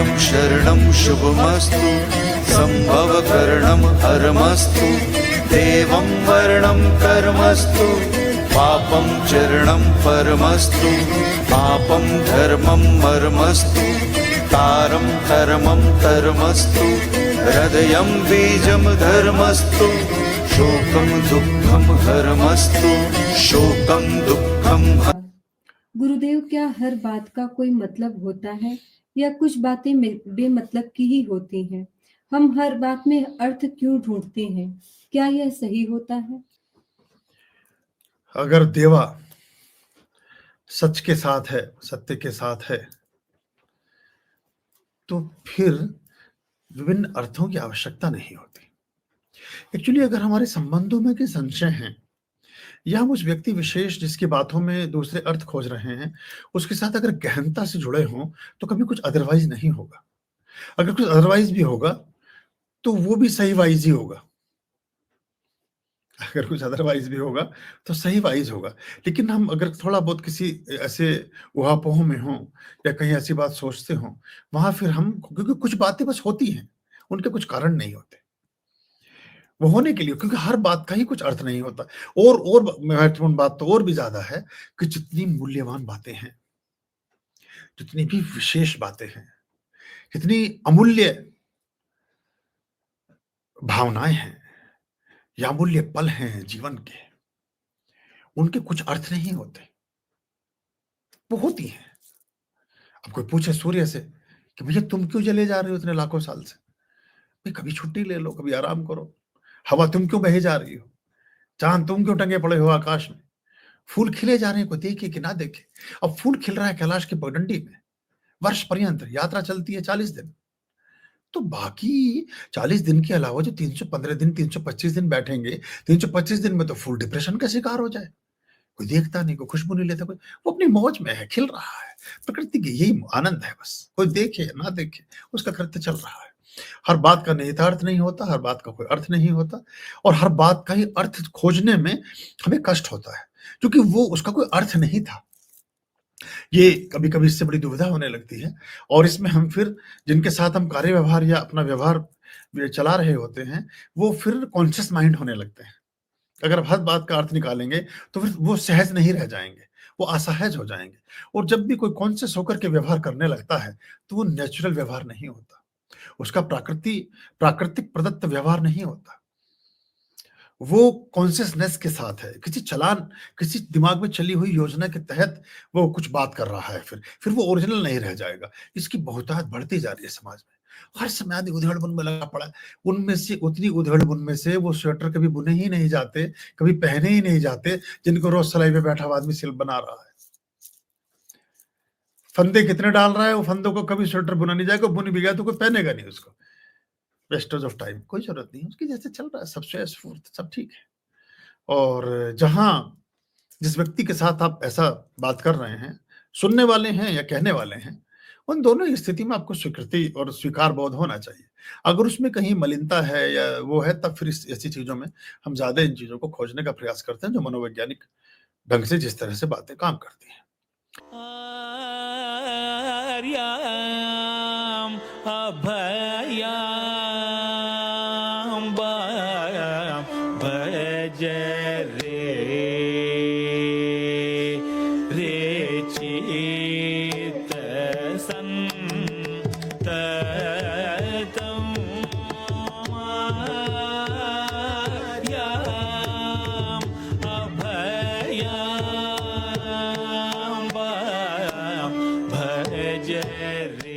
अभयं शरणं शुभमस्तु, संभवकरणं हरमस्तु, देवं वर्णं कर्मस्तु, पापं चरणं परमस्तु, पापं धर्मं मर्मस्तु, तारं कर्मं कर्मस्तु, हृदयं बीजं धर्मस्तु, शोकं दुःखं हरमस्तु, शोकं दुःखं। गुरुदेव, क्या हर बात का कोई मतलब होता है या कुछ बातें बेमतलब की ही होती हैं? हम हर बात में अर्थ क्यों ढूंढते हैं? क्या यह सही होता है? अगर देवा सच के साथ है, सत्य के साथ है, तो फिर विभिन्न अर्थों की आवश्यकता नहीं होती। एक्चुअली अगर हमारे संबंधों में कोई संशय है या हम उस व्यक्ति विशेष जिसकी बातों में दूसरे अर्थ खोज रहे हैं, उसके साथ अगर गहनता से जुड़े हों, तो कभी कुछ अदरवाइज नहीं होगा। अगर कुछ अदरवाइज भी होगा, तो वो भी सही वाइज ही होगा। अगर कुछ अदरवाइज भी होगा, तो सही वाइज होगा। लेकिन हम अगर थोड़ा बहुत किसी ऐसे ऊहापोह में हों या कहीं ऐसी बात सोचते हों, वहाँ फिर हम, क्योंकि कुछ बातें बस होती हैं, उनके कुछ कारण नहीं होते। वो होने के लिए, क्योंकि हर बात का ही कुछ अर्थ नहीं होता। और महत्वपूर्ण बात तो और भी ज़्यादा है कि जितनी मूल्यवान बातें हैं, जितनी भी विशेष बातें हैं, जितनी अमूल्य भावनाएँ हैं या अमूल्य पल हैं जीवन के, उनके कुछ अर्थ नहीं होते। वो होती हैं। अब कोई पूछे सूर्य से कि भैया तुम क्यों जले जा रहे हो इतने लाखों साल से? भाई कभी छुट्टी ले लो, कभी आराम करो। हवा तुम क्यों बहे जा रही हो? चाँद तुम क्यों टंगे पड़े हो आकाश में? फूल खिले जा रहे हैं, कोई देखे कि ना देखे। अब फूल खिल रहा है कैलाश की पगडंडी में, वर्ष पर्यंत यात्रा चलती है 40 दिन। तो बाकी 40 दिन के अलावा जो 315 दिन, 325 दिन बैठेंगे, 325 दिन में तो फूल डिप्रेशन का शिकार हो जाए। कोई देखता नहीं, कोई खुशबू नहीं लेता, कोई, वो अपनी मौज में है, खिल रहा है। प्रकृति की यही आनंद है बस। कोई देखे ना देखे, उसका कृत्य चल रहा है। हर बात का निहितार्थ नहीं होता, हर बात का कोई अर्थ नहीं होता, और हर बात का ही अर्थ खोजने में हमें कष्ट होता है, क्योंकि वो उसका कोई अर्थ नहीं था। ये कभी-कभी इससे बड़ी दुविधा होने लगती है, और इसमें हम फिर जिनके साथ हम कार्य व्यवहार या अपना व्यवहार चला रहे होते हैं, वो फिर कॉन्शियस माइंड होने लगते हैं। अगर आप हर बात का अर्थ निकालेंगे, तो फिर वो सहज नहीं रह जाएँगे, वो असहज हो जाएँगे। और जब भी कोई कॉन्शियस होकर के व्यवहार करने लगता है, तो वो नेचुरल व्यवहार नहीं होता। उसका प्राकृतिक प्रदत्त व्यवहार नहीं होता। वो कॉन्शियसनेस के साथ है, किसी दिमाग में चली हुई योजना के तहत वो कुछ बात कर रहा है, फिर वो ओरिजिनल नहीं रह जाएगा। इसकी बहुतायत बढ़ती जा रही है समाज में। हर समय आदमी उधेड़-बुन में लगा पड़ा है। उनमें से उतनी उधेड़-बुन में से वो स्वेटर कभी बुने ही नहीं जाते, कभी पहने ही नहीं जाते, जिनको रोज सिलाई पे बैठा हुआ आदमी सिल बना रहा है। फंदे कितने डाल रहा है, वो फंदों को कभी स्वेटर बुना नहीं जाएगा, बुन भी गया तो कोई पहनेगा नहीं उसको। वेस्टेज ऑफ टाइम, कोई जरूरत नहीं है उसकी, जैसे चल रहा है सब स्फूर्त, सब ठीक है। और जिस व्यक्ति के साथ आप ऐसा बात कर रहे हैं, सुनने वाले हैं या कहने वाले हैं, उन दोनों ही स्थिति में आपको स्वीकृति और स्वीकार बोध होना चाहिए। अगर उसमें कहीं मलिनता है या वो है, तब फिर ऐसी चीजों में हम ज्यादा इन चीजों को खोजने का प्रयास करते हैं, जो मनोवैज्ञानिक ढंग से जिस तरह से बातें काम करती हैं। भज रे